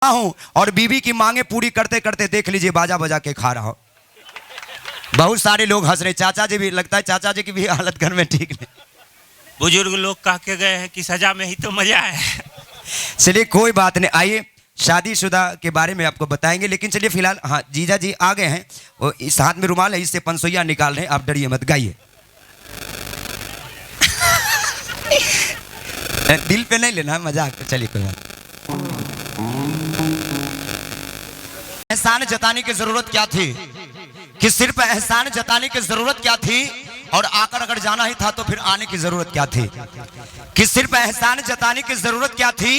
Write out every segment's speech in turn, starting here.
हूं और बीवी की मांगे पूरी करते करते देख लीजिए बाजा बजा के खा रहा हूं। बहुत सारे लोग हंस रहे, चाचा जी भी, लगता है चाचा जी की भी हालत घर में ठीक नहीं। बुजुर्ग लोग कह के गए हैं कि सजा में ही तो मजा है। चलिए कोई बात नहीं, आइए शादीशुदा के बारे में आपको बताएंगे, लेकिन चलिए फिलहाल हाँ जीजा जी आ गए हैं, वो इस हाथ में रुमाल है, इससे पंसोइया निकाल रहे हैं, आप डरिए मत, गाइए। दिल पे नहीं लेना मजाक, चलिए कोई बात। एहसान जताने की जरूरत क्या थी, कि सिर्फ एहसान जताने की जरूरत क्या थी, और आकर अगर जाना ही था तो फिर आने की जरूरत क्या थी। कि सिर्फ एहसान जताने की जरूरत क्या थी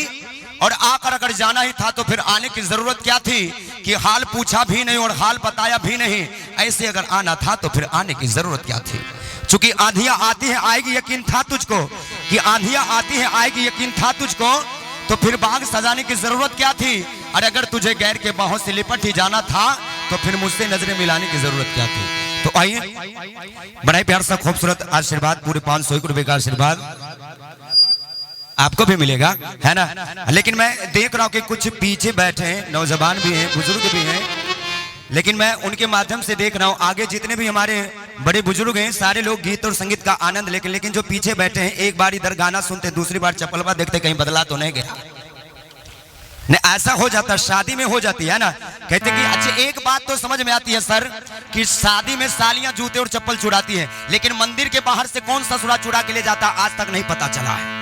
और आकर अगर जाना ही था तो फिर आने की जरूरत क्या थी। कि हाल पूछा भी नहीं और हाल बताया भी नहीं, ऐसे अगर आना था तो फिर आने की जरूरत क्या थी। चूंकि आंधियां आती है आएगी यकीन था तुझको, कि आंधियां आती है आएगी यकीन था तुझको, तो फिर बाग सजाने की जरूरत क्या थी। और अगर तुझे गैर के बाहों से लिपट ही जाना था तो फिर मुझसे नजरें मिलाने की जरूरत क्या थी। तो आइए बड़ा प्यार सा खूबसूरत आशीर्वाद, पूरे 500 रुपए का आशीर्वाद आपको भी मिलेगा, है ना। लेकिन मैं देख रहा हूं कि कुछ पीछे बैठे हैं, नौजवान भी हैं, बुजुर्ग भी हैं, लेकिन मैं उनके माध्यम से देख रहा हूं आगे जितने भी हमारे बड़े बुजुर्ग हैं सारे लोग गीत और संगीत का आनंद लेकिन जो पीछे बैठे हैं एक बार इधर गाना सुनते दूसरी बार चपलवा देखते कहीं बदला तो नहीं गया। नहीं ऐसा हो जाता, शादी में हो जाती है ना। कहते कि अच्छा एक बात तो समझ में आती है सर, कि शादी में सालियां जूते और चप्पल चुराती है, लेकिन मंदिर के बाहर से कौन ससुरा चुरा के ले जाता आज तक नहीं पता चला है।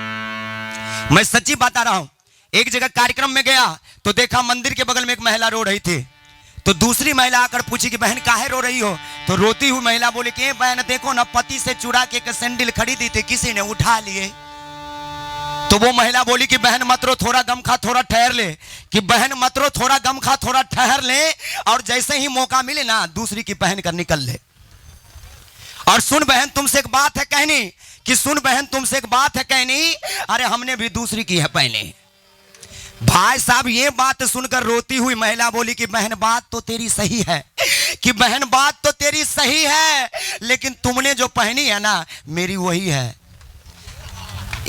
मैं सच्ची बता रहा हूं, एक जगह कार्यक्रम में गया तो देखा मंदिर के बगल में एक महिला रो रही थी, तो दूसरी महिला आकर पूछी कि बहन काहे रो रही हो। तो रोती हुई महिला बोली कि बहन देखो ना, पति से चुरा के एक सैंडल खरीदी थी, किसी ने उठा लिए। तो वो महिला बोली कि बहन मत रो, थोड़ा गम खा, थोड़ा ठहर ले। कि बहन मत रो, थोड़ा गम खा, थोड़ा ठहर ले, और जैसे ही मौका मिले ना दूसरी की पहन कर निकल ले। और सुन बहन तुमसे एक बात है कहनी, कि सुन बहन तुमसे एक बात है कहनी, अरे हमने भी दूसरी की है पहनी। भाई साहब ये बात सुनकर रोती हुई महिला बोली कि बहन बात तो तेरी सही है, कि बहन बात तो तेरी सही है, लेकिन तुमने जो पहनी है ना मेरी वही है।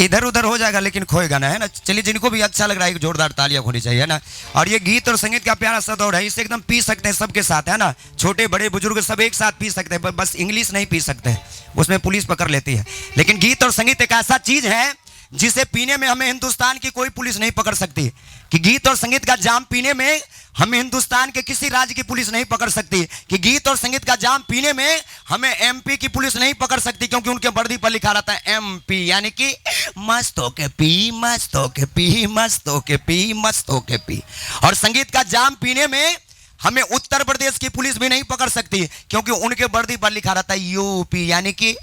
इधर उधर हो जाएगा लेकिन खोएगा ना, है ना। चलिए जिनको भी अच्छा लग रहा है जोरदार तालियां होनी चाहिए, है ना। और ये गीत और संगीत का प्यारा सा दौर है, इसे एकदम पी सकते हैं सबके साथ, है ना। छोटे बड़े बुजुर्ग सब एक साथ पी सकते हैं, बस इंग्लिश नहीं पी सकते, उसमें पुलिस पकड़ लेती है। लेकिन गीत और संगीत एक ऐसा चीज है जिसे पीने में हमें हिंदुस्तान की कोई पुलिस नहीं पकड़ सकती। कि गीत और संगीत का जाम पीने में हमें हिंदुस्तान के किसी राज्य की पुलिस नहीं पकड़ सकती। कि गीत और संगीत का जाम पीने में हमें एमपी की पुलिस नहीं पकड़ सकती, क्योंकि उनके वर्दी पर लिखा रहता है एमपी, यानी कि मस्त होके पी, मस्त होके पी, मस्त होके पी, मस्त होके पी। और संगीत का जाम पीने में हमें उत्तर प्रदेश की पुलिस भी नहीं पकड़ सकती, क्योंकि उनके वर्दी पर लिखा रहता है यूपी, यानी कि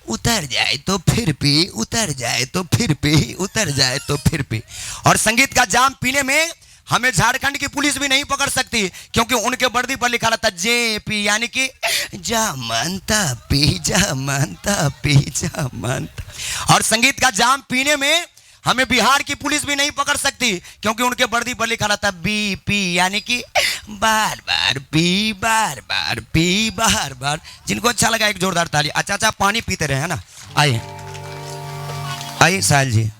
उतर जाए तो फिर पी, उतर जाए तो फिर पी, उतर जाए तो फिर पी। और संगीत का जाम पीने में हमें झारखंड की पुलिस भी नहीं पकड़ सकती, क्योंकि उनके वर्दी पर लिखा रहता है जेपी, यानी कि जा मानता पी, जा मानता पी, जा मानता। और संगीत का जाम पीने में हमें बिहार की पुलिस भी नहीं पकड़ सकती, क्योंकि उनके वर्दी पर लिखा रहता है बीपी, यानी कि बार बार पी, बार बार पी, बार बार। जिनको अच्छा लगा एक जोरदार ताली। अच्छा पानी पीते रहे, है ना। आइए आइए साहिल जी।